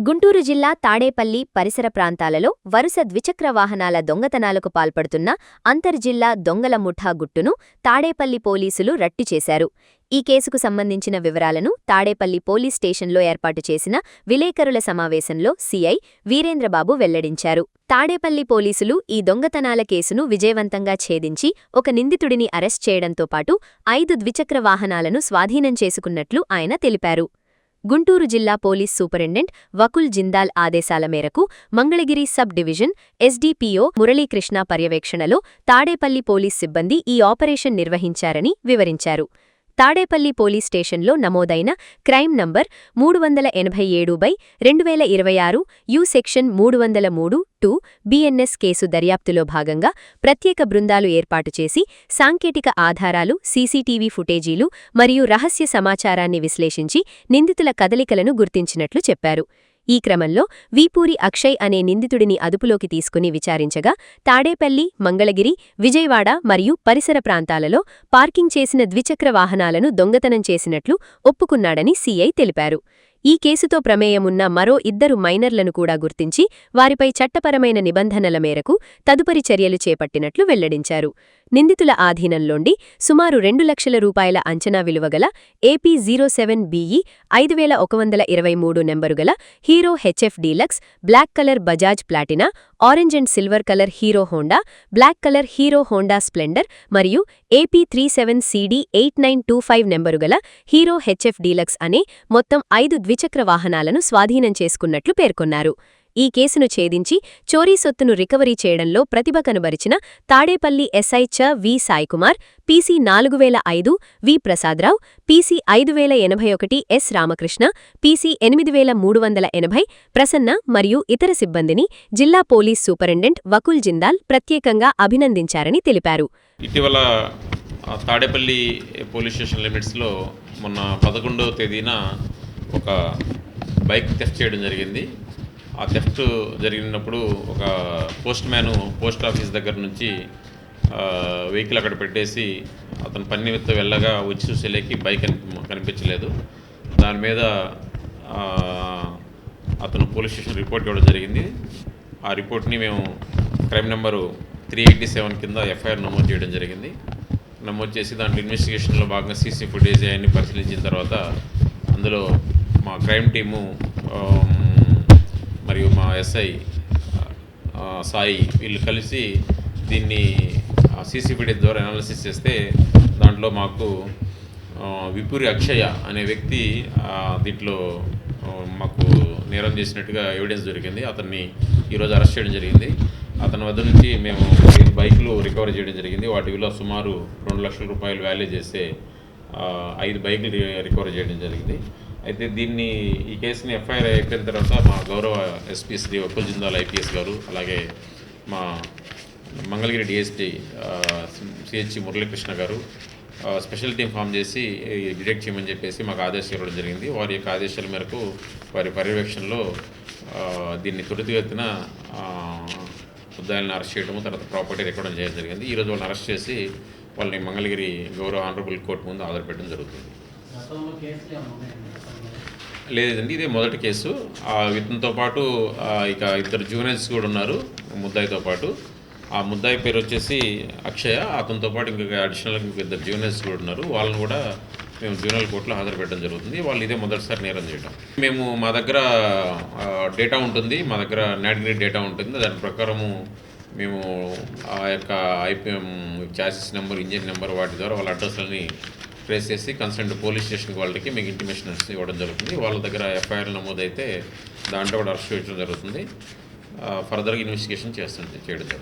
గుంటూరు జిల్లా తాడేపల్లి పరిసర ప్రాంతాలలో వరుస ద్విచక్ర వాహనాల దొంగతనాలకు పాల్పడుతున్న అంతర్జిల్లా దొంగల ముఠా గుట్టును తాడేపల్లి పోలీసులు రట్టు చేశారు. ఈ కేసుకు సంబంధించిన వివరాలను తాడేపల్లి పోలీస్ స్టేషన్లో ఏర్పాటు చేసిన విలేకరుల సమావేశంలో సీఐ వీరేంద్రబాబు వెల్లడించారు. తాడేపల్లి పోలీసులు ఈ దొంగతనాల కేసును విజయవంతంగా ఛేదించి ఒక నిందితుడిని అరెస్ట్ చేయడంతో పాటు 5 ద్విచక్ర వాహనాలను స్వాధీనం చేసుకున్నట్లు ఆయన తెలిపారు. గుంటూరు జిల్లా పోలీస్ సూపరింటెండెంట్ వకుల్ జిందాల్ ఆదేశాల మేరకు మంగళగిరి సబ్ డివిజన్ ఎస్డీపీఓ మురళీకృష్ణ పర్యవేక్షణలో తాడేపల్లి పోలీస్ సిబ్బంది ఈ ఆపరేషన్ నిర్వహించారని వివరించారు. తాడేపల్లి పోలీస్ స్టేషన్లో నమోదైన crime number 387/2026 you section 303(2) BNS case దర్యాప్తులో భాగంగా ప్రత్యేక బృందాలు ఏర్పాటు చేసి సాంకేతిక ఆధారాలు, సీసీటీవీ ఫుటేజీలు మరియు రహస్య సమాచారాన్ని విశ్లేషించి నిందితుల కదలికలను గుర్తించినట్లు చెప్పారు. ఈ క్రమంలో వీపూరి అక్షయ్ అనే నిందితుడిని అదుపులోకి తీసుకుని విచారించగా తాడేపల్లి, మంగళగిరి, విజయవాడ మరియు పరిసర ప్రాంతాలలో పార్కింగ్ చేసిన ద్విచక్ర వాహనాలను దొంగతనం చేసినట్లు ఒప్పుకున్నాడని సీఐ తెలిపారు. ఈ కేసుతో ప్రమేయమున్న మరో 2 మైనర్లను కూడా గుర్తించి వారిపై చట్టపరమైన నిబంధనల మేరకు తదుపరి చర్యలు చేపట్టినట్లు వెల్లడించారు. నిందితుల ఆధీనంలోండి సుమారు 2 లక్షల రూపాయల అంచనా విలువగల ఏపీ 07BE 5123 నెంబరుగల Hero HF Deluxe, black colour Bajaj Platina, orange and silver colour Hero Honda, black colour Hero Honda Splendor మరియు ఏపీ 37CD 8925 నెంబరుగల హీరో హెచ్ఎఫ్ డీలక్స్ అనే మొత్తం 5 ద్విచక్ర వాహనాలను స్వాధీనం చేసుకున్నట్లు పేర్కొన్నారు. ఈ కేసును ఛేదించి చోరీ సొత్తును రికవరీ చేయడంలో ప్రతిభ కనబరిచిన Tadepalli SI Ch V Saikumar, PC 4005 V Prasadarao, PC 5081 S Ramakrishna, PC 8380 Prasanna మరియు ఇతర సిబ్బందిని జిల్లా పోలీస్ సూపరింటెండెంట్ వకుల్ జిందాల్ ప్రత్యేకంగా అభినందించారని తెలిపారు. ఇటీవల తాడేపల్లి పోలీస్ స్టేషన్ లిమిట్స్లో మొన్న 11వ తేదీన ఒక బైక్ థెఫ్ట్ చేయడం జరిగింది. ఆ థెఫ్ట్ జరిగినప్పుడు ఒక పోస్ట్ మ్యాను పోస్ట్ ఆఫీస్ దగ్గర నుంచి వెహికల్ అక్కడ పెట్టేసి అతను పని నిమిత్తం వెళ్ళగా వచ్చి చూసేలేకి బైక్ కనిపించలేదు. దాని మీద అతను పోలీస్ స్టేషన్ రిపోర్ట్ ఇవ్వడం జరిగింది. ఆ రిపోర్ట్ని మేము క్రైమ్ నెంబరు 387 కింద ఎఫ్ఐఆర్ నమోదు చేయడం జరిగింది. నమోదు చేసి దాంట్లో ఇన్వెస్టిగేషన్లో భాగంగా సీసీ ఫుటేజ్ అవన్నీ పరిశీలించిన తర్వాత అందులో మా క్రైమ్ టీము మరియు మా ఎస్ఐ సాయి వీళ్ళు కలిసి దీన్ని సీసీ ఫుటేజ్ ద్వారా అనాలిసిస్ చేస్తే దాంట్లో మాకు విపూరి అక్షయ అనే వ్యక్తి దీంట్లో మాకు నేరం చేసినట్టుగా ఎవిడెన్స్ దొరికింది. అతన్ని ఈరోజు అరెస్ట్ చేయడం జరిగింది. అతని వద్ద నుంచి మేము 5 బైకులు రికవరీ చేయడం జరిగింది. వాటి విలువ సుమారు 2 లక్షల రూపాయలు వాల్యూ చేస్తే 5 బైకులు రికవరీ చేయడం జరిగింది. అయితే ఈ కేసుని ఎఫ్ఐఆర్ అయిపోయిన తర్వాత మా గౌరవ ఎస్పీ శ్రీ వకుల్ జిందాల్ ఐపీఎస్ గారు, అలాగే మా మంగళగిరి డిఎస్పీ సిహెచ్ మురళీకృష్ణ గారు స్పెషల్ టీం ఫామ్ చేసి డిటెక్ట్ చేయమని చెప్పేసి మాకు ఆదేశాలు ఇవ్వడం జరిగింది. వారి యొక్క ఆదేశాల మేరకు వారి పర్యవేక్షణలో దీన్ని త్వరితగతిన ముద్దాయిలను అరెస్ట్ చేయడము, తర్వాత ప్రాపర్టీ రికార్డ్ చేయడం జరిగింది. ఈరోజు వాళ్ళని అరెస్ట్ చేసి వాళ్ళని మంగళగిరి గౌరవ ఆనరబుల్ కోర్టు ముందు హాజరుపెట్టడం జరుగుతుంది. లేదండి, ఇదే మొదటి కేసు. ఇతనితో పాటు ఇక 2 జూనియర్స్ కూడా ఉన్నారు ముద్దాయితో పాటు. ఆ ముద్దాయి పేరు వచ్చేసి అక్షయ. అతనితో పాటు ఇంకొక అడిషనల్గా 2 జూనియర్స్ కూడా ఉన్నారు. వాళ్ళని కూడా మేము జూనియర్ కోర్టులో హాజరుపెట్టడం జరుగుతుంది. వాళ్ళు ఇదే మొదటిసారి నేరం చేయడం. మేము మా దగ్గర డేటా ఉంటుంది, మా దగ్గర నాటిగ్రీ డేటా ఉంటుంది. దాని ప్రకారము మేము ఆ యొక్క IPM chassis number, engine number వాటి ద్వారా వాళ్ళ అడ్రస్లని ట్రేస్ చేసి కన్సర్న్ పోలీస్ స్టేషన్ వాళ్ళకి మీకు ఇంటిమేషన్ ఇవ్వడం జరుగుతుంది. వాళ్ళ దగ్గర ఎఫ్ఐఆర్ నమోదైతే దాంట్లో కూడా అరెస్ట్ చేయడం జరుగుతుంది. ఫర్దర్గా ఇన్వెస్టిగేషన్ చేయడం జరుగుతుంది.